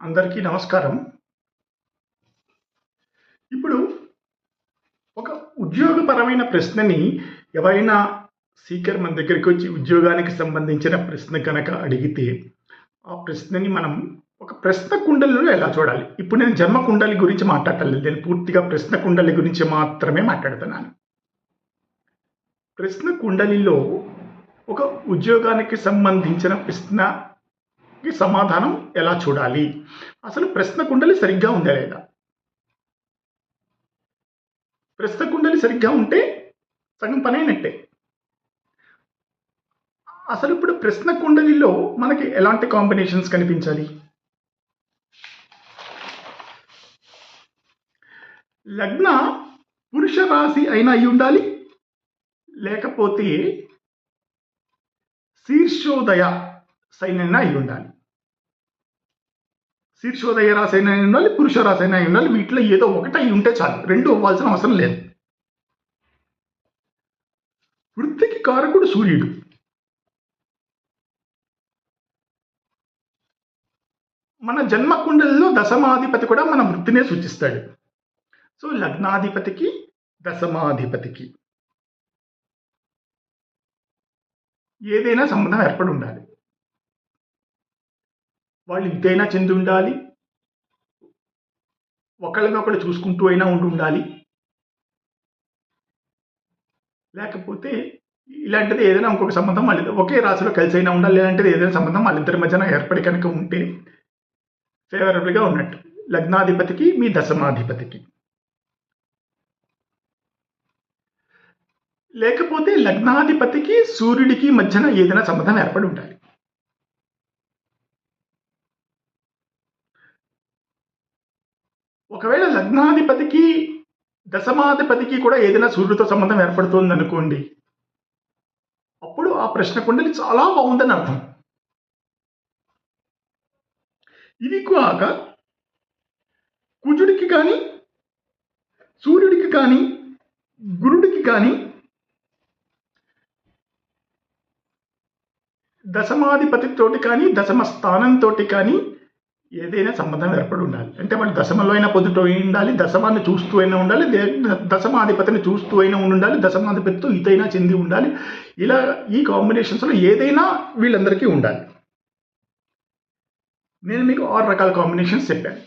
అందరికీ నమస్కారం. ఇప్పుడు ఒక ఉద్యోగపరమైన ప్రశ్నని ఎవరైనా సీకర్ మన దగ్గరికి వచ్చి ఉద్యోగానికి సంబంధించిన ప్రశ్న కనుక అడిగితే, ఆ ప్రశ్నని మనం ఒక ప్రశ్న కుండలిలో ఎలా చూడాలి? ఇప్పుడు నేను జన్మ కుండలి గురించి మాట్లాడటం లేదు. నేను పూర్తిగా ప్రశ్న కుండలి గురించి మాత్రమే మాట్లాడుతున్నాను. ప్రశ్న కుండలిలో ఒక ఉద్యోగానికి సంబంధించిన ప్రశ్నకి సమాధానం ఎలా చూడాలి? అసలు ప్రశ్న కుండలి సరిగ్గా ఉందా లేదా? ప్రశ్న కుండలి సరిగ్గా ఉంటే సగం పనైనట్టే. అసలు ఇప్పుడు ప్రశ్న కుండలిలో మనకి ఎలాంటి కాంబినేషన్స్ కనిపించాలి? లగ్న పురుష రాశి అయినా అయి ఉండాలి, లేకపోతే శీర్షోదయ సైనైనా అయి ఉండాలి. శీర్షోదయ రాశి అయినా అయి ఉండాలి, పురుష రాశి అయినా అయి ఉండాలి. వీటిలో ఏదో ఒకటి అయి ఉంటే చాలు, రెండు అవ్వాల్సిన అవసరం లేదు. వృత్తికి కారకుడు సూర్యుడు. మన జన్మ కుండలిలో దశమాధిపతి కూడా మన వృత్తినే సూచిస్తాడు. సో లగ్నాధిపతికి దశమాధిపతికి ఏదైనా సంబంధం ఏర్పడి ఉండాలి. వాళ్ళు ఇదైనా చెంది ఉండాలి, ఒకళ్ళనొకళ్ళు చూసుకుంటూ అయినా ఉండాలి, లేకపోతే ఇలాంటిది ఏదైనా ఇంకొక సంబంధం వాళ్ళ ఒకే రాశిలో కలిసి అయినా ఉండాలి. లేదంటే ఏదైనా సంబంధం వాళ్ళిద్దరి మధ్యన ఏర్పడి కనుక ఉంటే ఫేవరబుల్గా ఉన్నట్టు లగ్నాధిపతికి మీ దశమాధిపతికి. లేకపోతే లగ్నాధిపతికి సూర్యుడికి మధ్యన ఏదైనా సంబంధం ఏర్పడి ఉండాలి. ఒకవేళ లగ్నాధిపతికి దశమాధిపతికి కూడా ఏదైనా సూర్యుడితో సంబంధం ఏర్పడుతుంది అనుకోండి, అప్పుడు ఆ ప్రశ్న కుండలి చాలా బాగుందని అర్థం. ఇది కాక కుజుడికి కానీ సూర్యుడికి కానీ గురుడికి కానీ దశమాధిపతితోటి కానీ దశమ స్థానంతో కానీ ఏదైనా సంబంధం ఏర్పడి ఉండాలి. అంటే వాళ్ళు దశమలో అయినా పొద్దుటో ఉండాలి, దశమాన్ని చూస్తూ అయినా ఉండాలి, దశమాధిపతిని చూస్తూ అయినా ఉండాలి, దశమాధిపతితో ఇతైనా చెంది ఉండాలి. ఇలా ఈ కాంబినేషన్స్లో ఏదైనా వీళ్ళందరికీ ఉండాలి. నేను మీకు 6 రకాల కాంబినేషన్స్ చెప్పాను.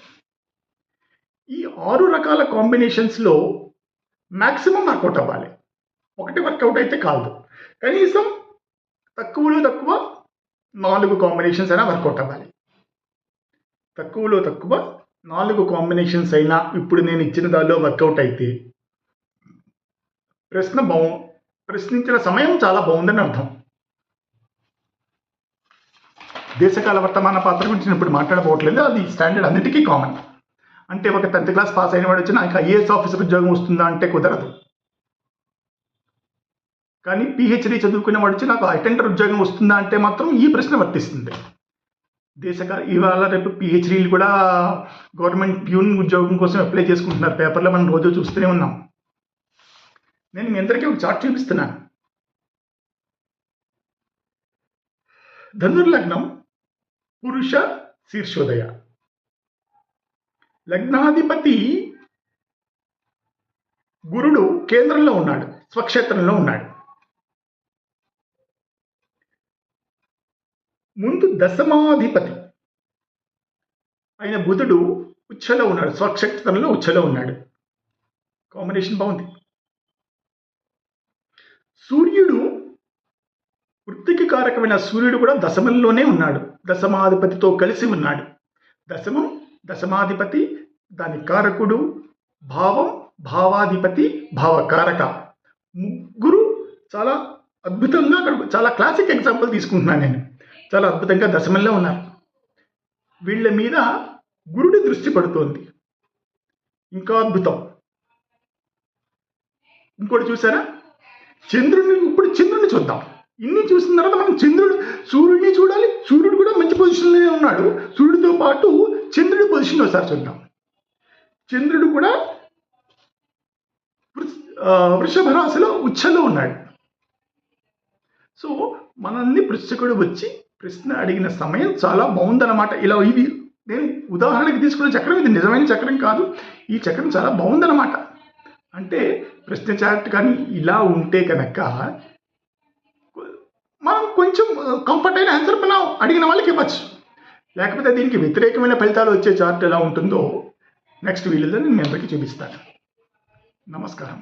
ఈ 6 రకాల కాంబినేషన్స్లో మ్యాక్సిమం వర్కౌట్ అవ్వాలి. ఒకటి వర్కౌట్ అయితే కాదు, కనీసం తక్కువలో తక్కువ 4 కాంబినేషన్స్ అయినా వర్కౌట్ అవ్వాలి. తక్కువలో తక్కువ 4 కాంబినేషన్స్ అయినా ఇప్పుడు నేను ఇచ్చిన దానిలో వర్కౌట్ అయితే ప్రశ్నించిన సమయం చాలా బాగుందని అర్థం. దేశకాల వర్తమాన పాత్ర గురించి ఇప్పుడు మాట్లాడబోవట్లేదు, అది స్టాండర్డ్ అందరికీ కామన్. అంటే ఒక 10th క్లాస్ పాస్ అయిన వాడు వచ్చి నాకు ఐఏఎస్ ఆఫీసర్ ఉద్యోగం వస్తుందా అంటే కుదరదు. కానీ పిహెచ్డి చదువుకునే వాడు వచ్చి నాకు అటెండర్ ఉద్యోగం వస్తుందా అంటే మాత్రం ఈ ప్రశ్న వర్తిస్తుంది. ఇవాళ రేపు పిహెచ్డీలు కూడా గవర్నమెంట్ ప్యూన్ ఉద్యోగం కోసం అప్లై చేసుకుంటున్నారు. పేపర్లో మనం రోజు చూస్తూనే ఉన్నాం. నేను మీ అందరికీ ఒక చార్ట్ చూపిస్తున్నాను. ధనుర్లగ్నం పురుష శీర్షోదయ. లగ్నాధిపతి గురుడు కేంద్రంలో ఉన్నాడు, స్వక్షేత్రంలో ఉన్నాడు. ముందు దశమాధిపతి అయిన బుధుడు ఉచ్చలో ఉన్నాడు, స్వక్షేత్రంలో ఉచ్చలో ఉన్నాడు. కాంబినేషన్ బాగుంది. సూర్యుడు వృత్తికి కారకమైన సూర్యుడు కూడా దశమంలోనే ఉన్నాడు, దశమాధిపతితో కలిసి ఉన్నాడు. దశమం, దశమాధిపతి, దాని కారకుడు, భావం, భావాధిపతి, భావకారక. ముగ్గురు చాలా అద్భుతంగా, అక్కడ చాలా క్లాసిక్ ఎగ్జాంపుల్ తీసుకుంటున్నాను నేను. చాలా అద్భుతంగా దశమంలో ఉన్నారు. వీళ్ళ మీద గురుడి దృష్టి పడుతోంది, ఇంకా అద్భుతం. ఇంకోటి చూసారా, ఇప్పుడు చంద్రుడిని చూద్దాం. ఇన్ని చూసిన తర్వాత మనం సూర్యుడిని చూడాలి. సూర్యుడు కూడా మంచి పొజిషన్లోనే ఉన్నాడు. సూర్యుడితో పాటు చంద్రుడి పొజిషన్ ఒకసారి చూద్దాం. చంద్రుడు కూడా వృషభ రాశిలో ఉచ్చలో ఉన్నాడు. సో మనల్ని పృచ్ఛకుడు వచ్చి ప్రశ్న అడిగిన సమయం చాలా బాగుందన్నమాట. ఇలా ఇది నేను ఉదాహరణకి తీసుకున్న చక్రం ఇది నిజమైన చక్రం కాదు. ఈ చక్రం చాలా బాగుందన్నమాట. అంటే ప్రశ్న చాట్ కానీ ఇలా ఉంటే కనుక మనం కొంచెం కంఫర్ట్ అయిన ఆన్సర్ మనం అడిగిన వాళ్ళకి ఇవ్వచ్చు. లేకపోతే దీనికి వ్యతిరేకమైన ఫలితాలు వచ్చే చార్ట్ ఎలా ఉంటుందో నెక్స్ట్ వీడియోలో నేను మీ అందరికీ చూపిస్తాను. నమస్కారం.